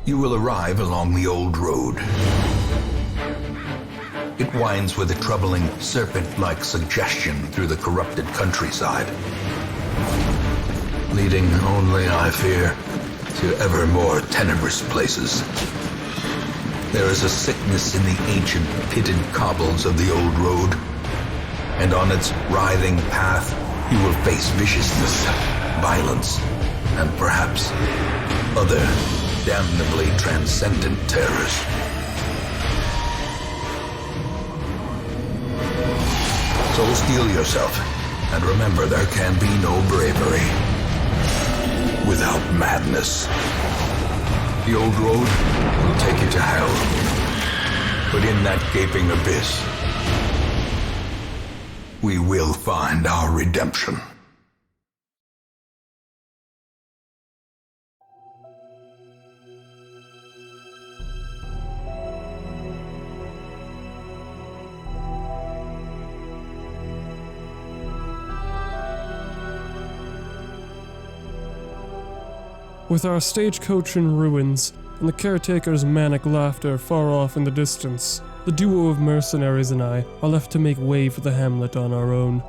You will arrive along the old road. It winds with a troubling, serpent-like suggestion through the corrupted countryside, leading only, I fear, to ever more tenebrous places. There is a sickness in the ancient pitted cobbles of the old road, and on its writhing path you will face viciousness, violence, and perhaps other damnably transcendent terrors. So steel yourself, and remember there can be no bravery without madness. The old road will take you to hell, but in that gaping abyss, we will find our redemption. With our stagecoach in ruins, and the caretaker's manic laughter far off in the distance, the duo of mercenaries and I are left to make way for the hamlet on our own.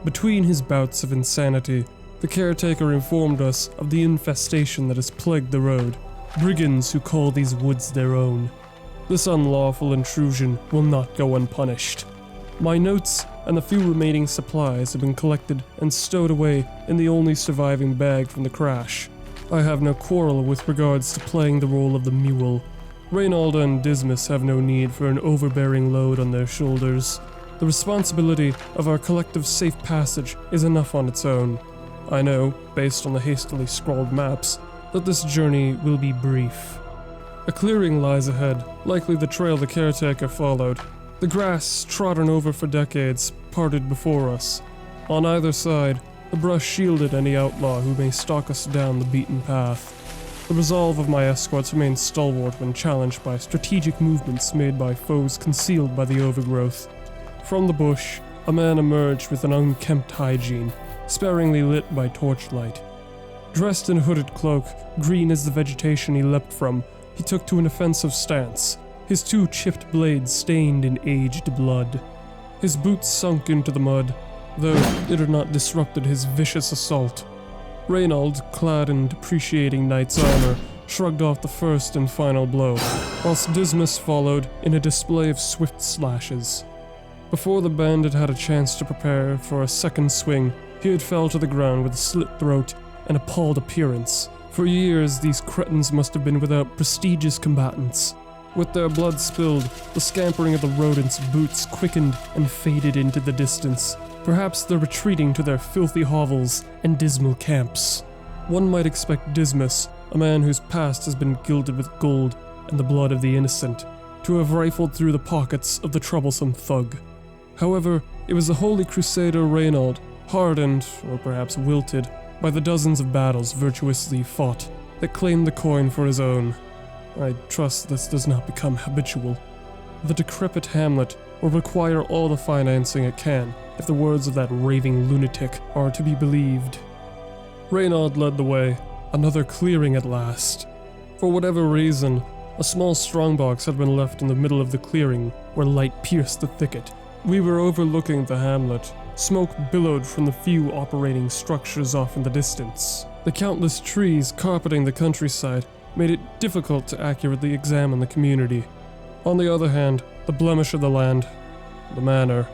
Between his bouts of insanity, the caretaker informed us of the infestation that has plagued the road, brigands who call these woods their own. This unlawful intrusion will not go unpunished. My notes and the few remaining supplies have been collected and stowed away in the only surviving bag from the crash. I have no quarrel with regards to playing the role of the mule. Reynald and Dismas have no need for an overbearing load on their shoulders. The responsibility of our collective safe passage is enough on its own. I know, based on the hastily scrawled maps, that this journey will be brief. A clearing lies ahead, likely the trail the caretaker followed. The grass, trodden over for decades, parted before us. On either side, the brush shielded any outlaw who may stalk us down the beaten path. The resolve of my escorts remained stalwart when challenged by strategic movements made by foes concealed by the overgrowth. From the bush, a man emerged with an unkempt hygiene, sparingly lit by torchlight. Dressed in a hooded cloak, green as the vegetation he leapt from, he took to an offensive stance, his two chipped blades stained in aged blood. His boots sunk into the mud, though it had not disrupted his vicious assault. Reynald, clad in depreciating knight's armor, shrugged off the first and final blow, whilst Dismas followed in a display of swift slashes. Before the bandit had a chance to prepare for a second swing, he had fell to the ground with a slit throat and appalled appearance. For years, these cretins must have been without prestigious combatants. With their blood spilled, the scampering of the rodents' boots quickened and faded into the distance. Perhaps they're retreating to their filthy hovels and dismal camps. One might expect Dismas, a man whose past has been gilded with gold and the blood of the innocent, to have rifled through the pockets of the troublesome thug. However, it was the holy crusader Reynald, hardened, or perhaps wilted, by the dozens of battles virtuously fought, that claimed the coin for his own. I trust this does not become habitual. The decrepit hamlet will require all the financing it can, if the words of that raving lunatic are to be believed. Reynald led the way, another clearing at last. For whatever reason, a small strongbox had been left in the middle of the clearing, where light pierced the thicket. We were overlooking the hamlet. Smoke billowed from the few operating structures off in the distance. The countless trees carpeting the countryside made it difficult to accurately examine the community. On the other hand, the blemish of the land, the manor,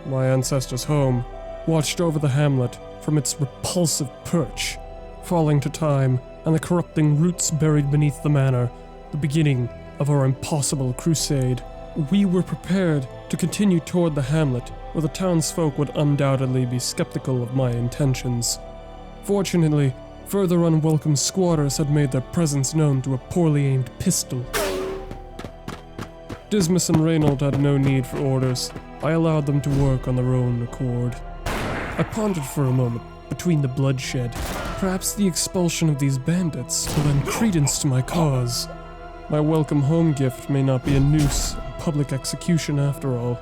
my ancestor's home, watched over the hamlet from its repulsive perch, falling to time and the corrupting roots buried beneath the manor, the beginning of our impossible crusade. We were prepared to continue toward the hamlet, where the townsfolk would undoubtedly be skeptical of my intentions. Fortunately, further unwelcome squatters had made their presence known through a poorly aimed pistol. Dismas and Reynald had no need for orders. I allowed them to work on their own accord. I pondered for a moment between the bloodshed. Perhaps the expulsion of these bandits will lend credence to my cause. My welcome home gift may not be a noose and public execution after all.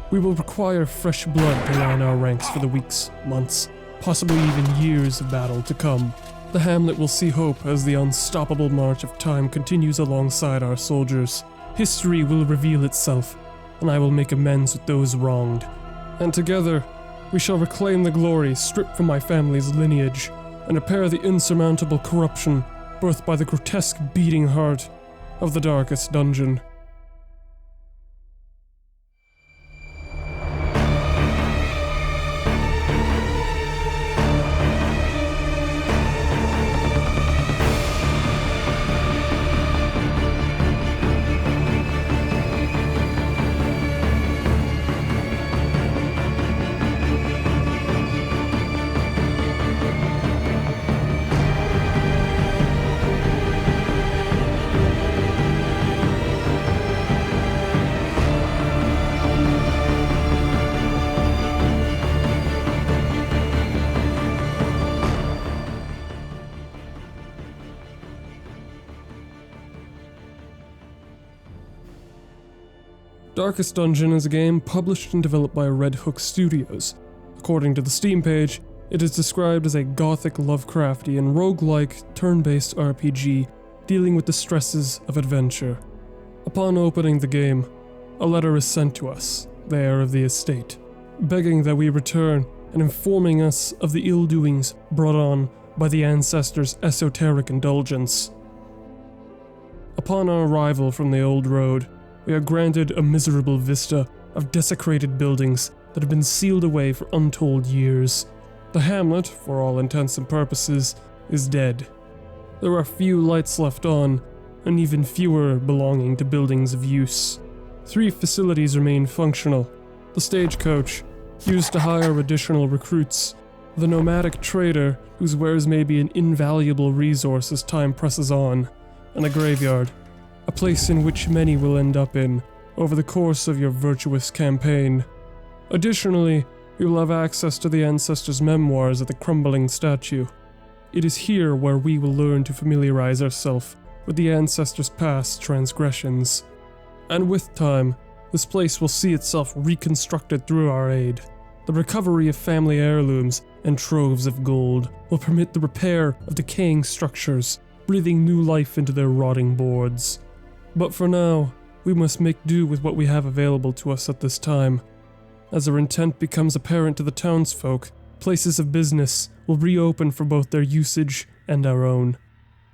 We will require fresh blood to line our ranks for the weeks, months, possibly even years of battle to come. The hamlet will see hope as the unstoppable march of time continues alongside our soldiers. History will reveal itself, and I will make amends with those wronged. And together, we shall reclaim the glory stripped from my family's lineage, and repair the insurmountable corruption birthed by the grotesque beating heart of the darkest dungeon. Darkest Dungeon is a game published and developed by Red Hook Studios. According to the Steam page, it is described as a gothic Lovecraftian roguelike turn-based RPG dealing with the stresses of adventure. Upon opening the game, a letter is sent to us, the heir of the estate, begging that we return and informing us of the ill-doings brought on by the Ancestor's esoteric indulgence. Upon our arrival from the old road, we are granted a miserable vista of desecrated buildings that have been sealed away for untold years. The hamlet, for all intents and purposes, is dead. There are few lights left on, and even fewer belonging to buildings of use. 3 facilities remain functional: the stagecoach, used to hire additional recruits, the nomadic trader, whose wares may be an invaluable resource as time presses on, and a graveyard, a place in which many will end up in over the course of your virtuous campaign. Additionally, you will have access to the Ancestor's memoirs at the crumbling statue. It is here where we will learn to familiarize ourselves with the Ancestor's past transgressions. And with time, this place will see itself reconstructed through our aid. The recovery of family heirlooms and troves of gold will permit the repair of decaying structures, breathing new life into their rotting boards. But for now, we must make do with what we have available to us at this time. As our intent becomes apparent to the townsfolk, places of business will reopen for both their usage and our own.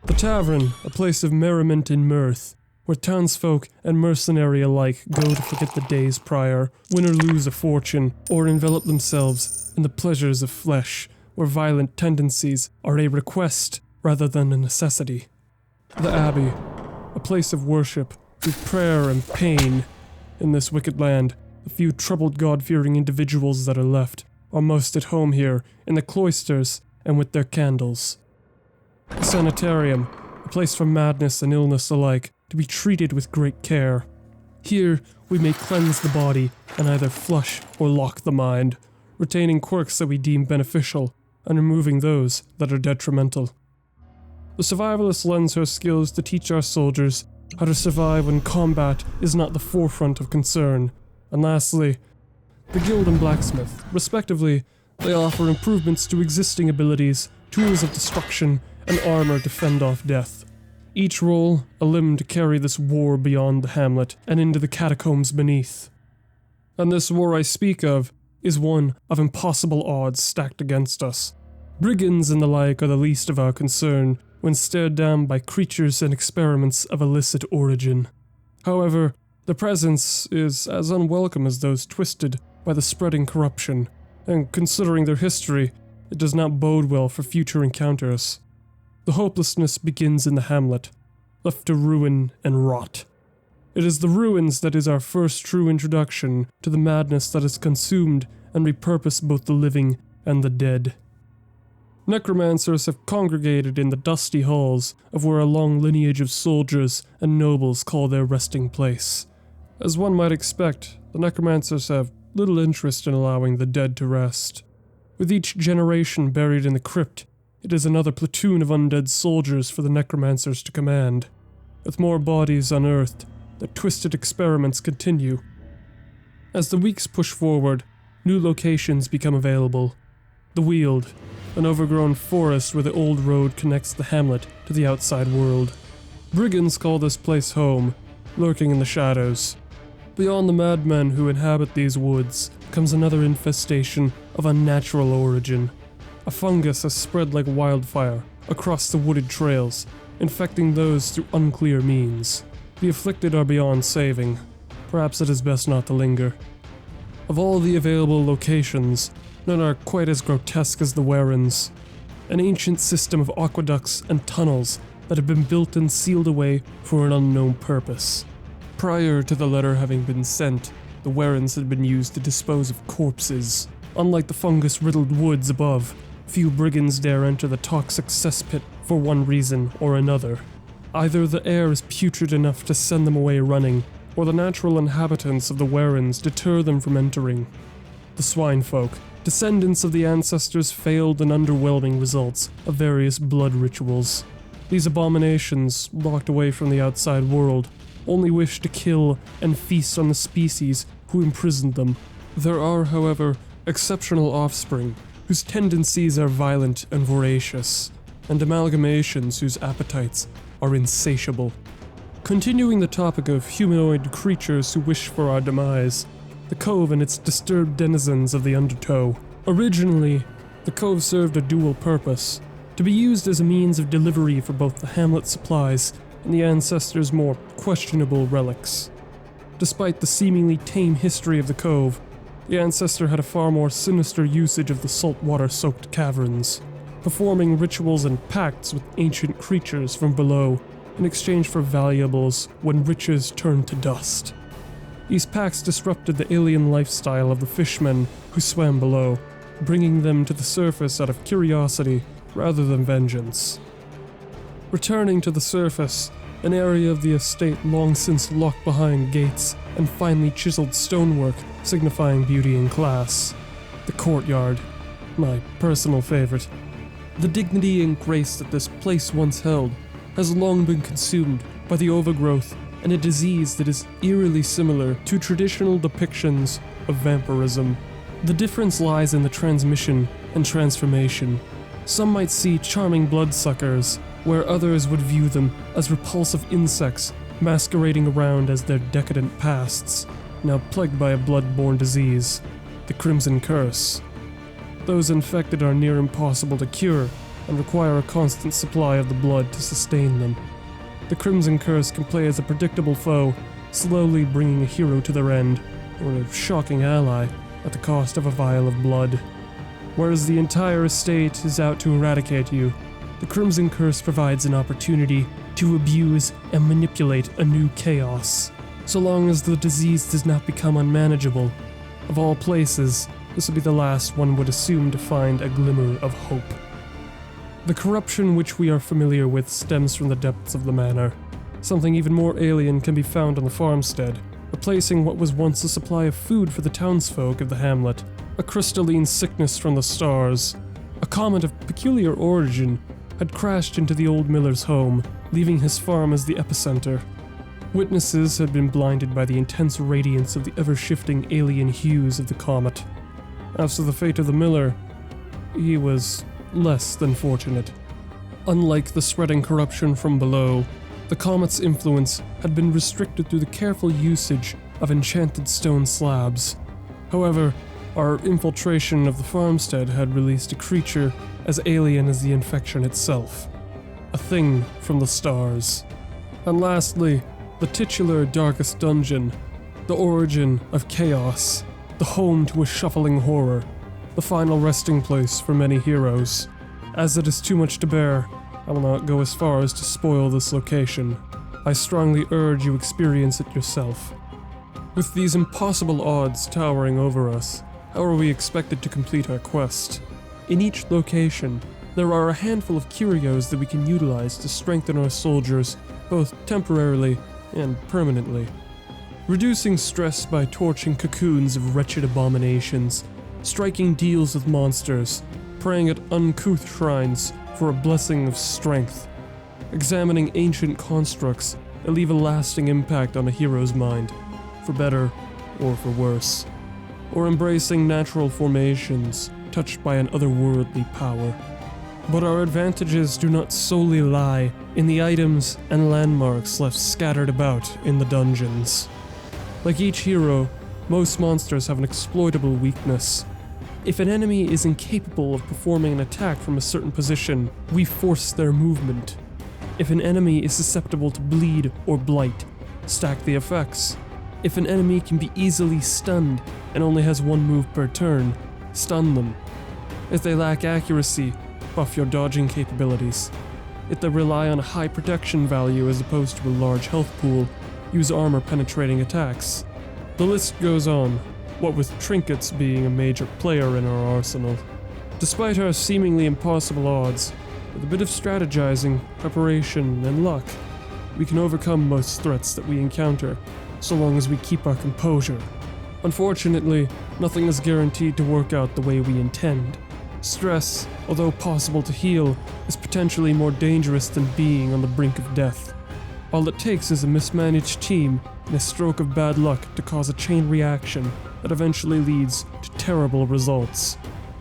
The tavern, a place of merriment and mirth, where townsfolk and mercenary alike go to forget the days prior, win or lose a fortune, or envelop themselves in the pleasures of flesh, where violent tendencies are a request rather than a necessity. The Abbey, a place of worship, with prayer and pain. In this wicked land, the few troubled God-fearing individuals that are left are most at home here, in the cloisters and with their candles. A sanitarium, a place for madness and illness alike, to be treated with great care. Here, we may cleanse the body and either flush or lock the mind, retaining quirks that we deem beneficial and removing those that are detrimental. The survivalist lends her skills to teach our soldiers how to survive when combat is not the forefront of concern. And lastly, the guild and blacksmith, respectively, they offer improvements to existing abilities, tools of destruction, and armor to fend off death. Each role a limb to carry this war beyond the hamlet and into the catacombs beneath. And this war I speak of is one of impossible odds stacked against us. Brigands and the like are the least of our concern when stared down by creatures and experiments of illicit origin. However, the presence is as unwelcome as those twisted by the spreading corruption, and considering their history, it does not bode well for future encounters. The hopelessness begins in the hamlet, left to ruin and rot. It is the ruins that is our first true introduction to the madness that has consumed and repurposed both the living and the dead. Necromancers have congregated in the dusty halls of where a long lineage of soldiers and nobles call their resting place. As one might expect, the necromancers have little interest in allowing the dead to rest. With each generation buried in the crypt, it is another platoon of undead soldiers for the necromancers to command. With more bodies unearthed, the twisted experiments continue. As the weeks push forward, new locations become available. The Weald, an overgrown forest where the old road connects the hamlet to the outside world. Brigands call this place home, lurking in the shadows. Beyond the madmen who inhabit these woods comes another infestation of unnatural origin. A fungus has spread like wildfire across the wooded trails, infecting those through unclear means. The afflicted are beyond saving. Perhaps it is best not to linger. Of all the available locations, none are quite as grotesque as the Warrens, an ancient system of aqueducts and tunnels that have been built and sealed away for an unknown purpose. Prior to the letter having been sent, the Warrens had been used to dispose of corpses. Unlike the fungus-riddled woods above, few brigands dare enter the toxic cesspit for one reason or another. Either the air is putrid enough to send them away running, or the natural inhabitants of the Warrens deter them from entering. The Swinefolk, descendants of the Ancestor's failed and underwhelming results of various blood rituals. These abominations, locked away from the outside world, only wish to kill and feast on the species who imprisoned them. There are, however, exceptional offspring whose tendencies are violent and voracious, and amalgamations whose appetites are insatiable. Continuing the topic of humanoid creatures who wish for our demise, the Cove and its disturbed denizens of the Undertow. Originally, the Cove served a dual purpose, to be used as a means of delivery for both the hamlet supplies and the Ancestor's more questionable relics. Despite the seemingly tame history of the Cove, the Ancestor had a far more sinister usage of the saltwater-soaked caverns, performing rituals and pacts with ancient creatures from below in exchange for valuables when riches turned to dust. These pacts disrupted the alien lifestyle of the fishmen who swam below, bringing them to the surface out of curiosity rather than vengeance. Returning to the surface, an area of the estate long since locked behind gates and finely chiseled stonework signifying beauty and class. The courtyard, my personal favorite. The dignity and grace that this place once held has long been consumed by the overgrowth and a disease that is eerily similar to traditional depictions of vampirism. The difference lies in the transmission and transformation. Some might see charming bloodsuckers, where others would view them as repulsive insects masquerading around as their decadent pasts, now plagued by a blood-borne disease, the Crimson Curse. Those infected are near impossible to cure and require a constant supply of the blood to sustain them. The Crimson Curse can play as a predictable foe, slowly bringing a hero to their end, or a shocking ally at the cost of a vial of blood. Whereas the entire estate is out to eradicate you, the Crimson Curse provides an opportunity to abuse and manipulate a new chaos, so long as the disease does not become unmanageable. Of all places, this would be the last one would assume to find a glimmer of hope. The corruption which we are familiar with stems from the depths of the manor. Something even more alien can be found on the farmstead, replacing what was once a supply of food for the townsfolk of the hamlet. A crystalline sickness from the stars. A comet of peculiar origin had crashed into the old miller's home, leaving his farm as the epicenter. Witnesses had been blinded by the intense radiance of the ever-shifting alien hues of the comet. As for the fate of the miller, he was less than fortunate. Unlike the spreading corruption from below, the comet's influence had been restricted through the careful usage of enchanted stone slabs. However, our infiltration of the farmstead had released a creature as alien as the infection itself. A thing from the stars. And lastly, the titular darkest dungeon, the origin of chaos, the home to a shuffling horror, the final resting place for many heroes. As it is too much to bear, I will not go as far as to spoil this location. I strongly urge you experience it yourself. With these impossible odds towering over us, how are we expected to complete our quest? In each location, there are a handful of curios that we can utilize to strengthen our soldiers, both temporarily and permanently. Reducing stress by torching cocoons of wretched abominations, striking deals with monsters, praying at uncouth shrines for a blessing of strength, examining ancient constructs that leave a lasting impact on a hero's mind, for better or for worse, or embracing natural formations touched by an otherworldly power. But our advantages do not solely lie in the items and landmarks left scattered about in the dungeons. Like each hero, most monsters have an exploitable weakness. If an enemy is incapable of performing an attack from a certain position, we force their movement. If an enemy is susceptible to bleed or blight, stack the effects. If an enemy can be easily stunned and only has one move per turn, stun them. If they lack accuracy, buff your dodging capabilities. If they rely on a high protection value as opposed to a large health pool, use armor penetrating attacks. The list goes on, what with trinkets being a major player in our arsenal. Despite our seemingly impossible odds, with a bit of strategizing, preparation, and luck, we can overcome most threats that we encounter, so long as we keep our composure. Unfortunately, nothing is guaranteed to work out the way we intend. Stress, although possible to heal, is potentially more dangerous than being on the brink of death. All it takes is a mismanaged team and a stroke of bad luck to cause a chain reaction that eventually leads to terrible results.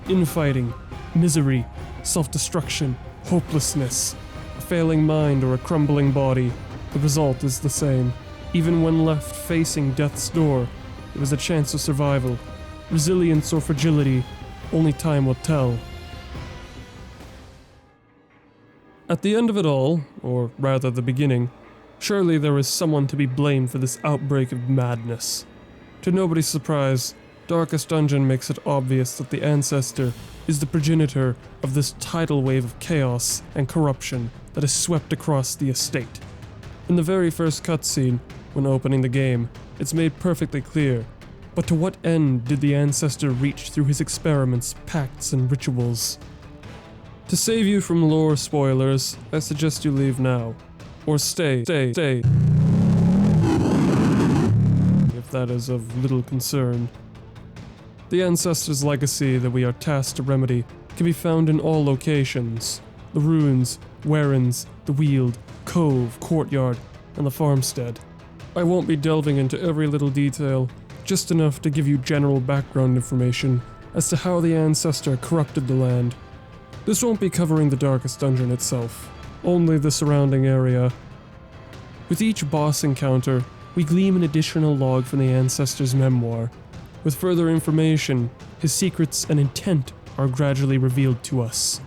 Infighting, misery, self-destruction, hopelessness, a failing mind or a crumbling body, the result is the same. Even when left facing death's door, there is a chance of survival. Resilience or fragility, only time will tell. At the end of it all, or rather the beginning, surely there is someone to be blamed for this outbreak of madness. To nobody's surprise, Darkest Dungeon makes it obvious that the Ancestor is the progenitor of this tidal wave of chaos and corruption that has swept across the estate. In the very first cutscene, when opening the game, it's made perfectly clear. But to what end did the Ancestor reach through his experiments, pacts, and rituals? To save you from lore spoilers, I suggest you leave now. Or stay. If that is of little concern. The Ancestor's legacy that we are tasked to remedy can be found in all locations. The ruins, warrens, the weald, cove, courtyard, and the farmstead. I won't be delving into every little detail, just enough to give you general background information as to how the Ancestor corrupted the land. This won't be covering the Darkest Dungeon itself, only the surrounding area. With each boss encounter, we glean an additional log from the Ancestor's memoir. With further information, his secrets and intent are gradually revealed to us.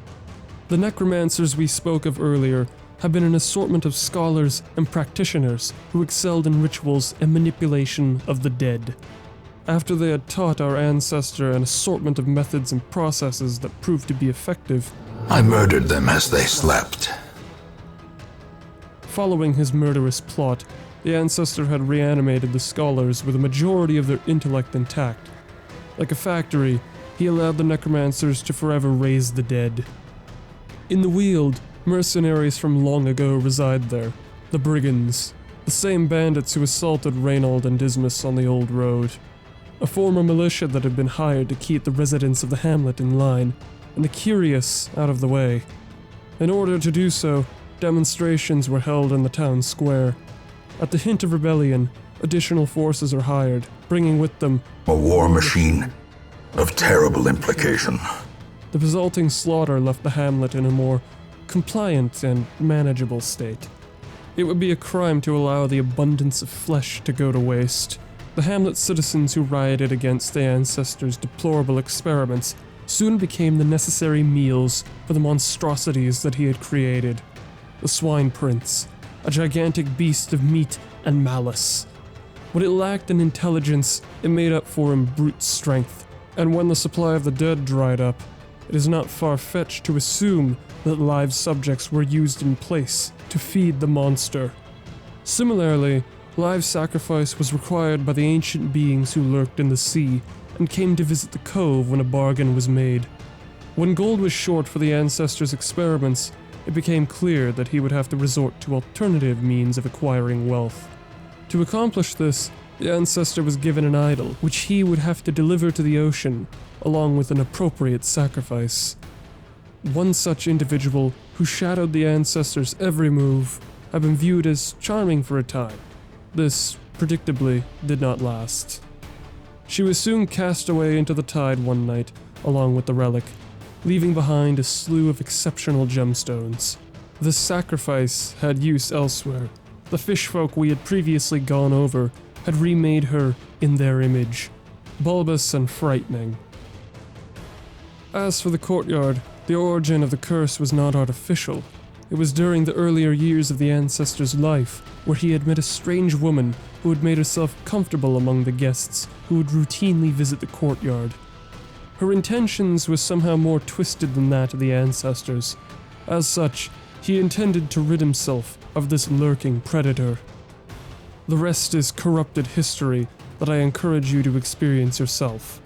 The necromancers we spoke of earlier have been an assortment of scholars and practitioners who excelled in rituals and manipulation of the dead. After they had taught our Ancestor an assortment of methods and processes that proved to be effective, I murdered them as they slept. Following his murderous plot, the Ancestor had reanimated the scholars with a majority of their intellect intact. Like a factory, he allowed the necromancers to forever raise the dead. In the Weald, mercenaries from long ago reside there, the Brigands, the same bandits who assaulted Reynold and Dismas on the old road. A former militia that had been hired to keep the residents of the hamlet in line, and the curious out of the way. In order to do so, demonstrations were held in the town square. At the hint of rebellion, additional forces are hired, bringing with them a war machine of terrible implication. The resulting slaughter left the hamlet in a more compliant and manageable state. It would be a crime to allow the abundance of flesh to go to waste. The hamlet's citizens who rioted against the Ancestor's deplorable experiments soon became the necessary meals for the monstrosities that he had created. The Swine Prince, a gigantic beast of meat and malice. What it lacked in intelligence, it made up for in brute strength, and when the supply of the dead dried up, it is not far-fetched to assume that live subjects were used in place to feed the monster. Similarly, live sacrifice was required by the ancient beings who lurked in the sea and came to visit the cove when a bargain was made. When gold was short for the Ancestor's experiments, it became clear that he would have to resort to alternative means of acquiring wealth. To accomplish this, the Ancestor was given an idol, which he would have to deliver to the ocean, along with an appropriate sacrifice. One such individual, who shadowed the Ancestor's every move, had been viewed as charming for a time. This, predictably, did not last. She was soon cast away into the tide one night, along with the relic, leaving behind a slew of exceptional gemstones. This sacrifice had use elsewhere. The fishfolk we had previously gone over had remade her in their image, bulbous and frightening. As for the courtyard, the origin of the curse was not artificial. It was during the earlier years of the Ancestor's life, where he had met a strange woman who had made herself comfortable among the guests who would routinely visit the courtyard. Her intentions were somehow more twisted than that of the Ancestors. As such, he intended to rid himself of this lurking predator. The rest is corrupted history that I encourage you to experience yourself.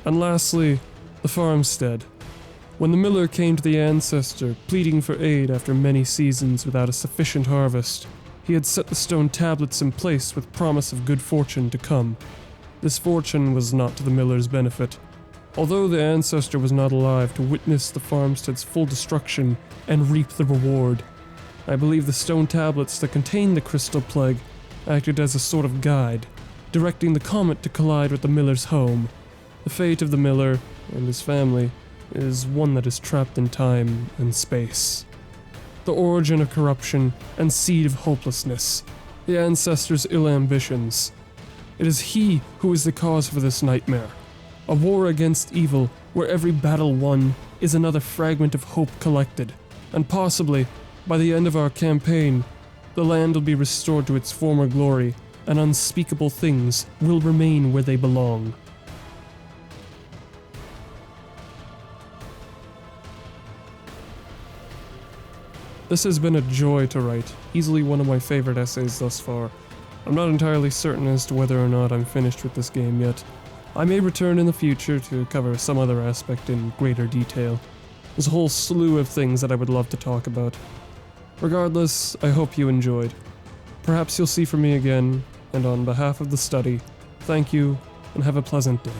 And lastly, the farmstead. When the miller came to the Ancestor, pleading for aid after many seasons without a sufficient harvest, he had set the stone tablets in place with promise of good fortune to come. This fortune was not to the miller's benefit. Although the Ancestor was not alive to witness the farmstead's full destruction and reap the reward, I believe the stone tablets that contained the crystal plague acted as a sort of guide, directing the comet to collide with the miller's home. The fate of the miller and his family is one that is trapped in time and space. The origin of corruption and seed of hopelessness, the Ancestor's ill ambitions. It is he who is the cause for this nightmare. A war against evil where every battle won is another fragment of hope collected, and possibly, by the end of our campaign, the land will be restored to its former glory, and unspeakable things will remain where they belong. This has been a joy to write, easily one of my favorite essays thus far. I'm not entirely certain as to whether or not I'm finished with this game yet. I may return in the future to cover some other aspect in greater detail. There's a whole slew of things that I would love to talk about. Regardless, I hope you enjoyed. Perhaps you'll see from me again, and on behalf of the study, thank you, and have a pleasant day.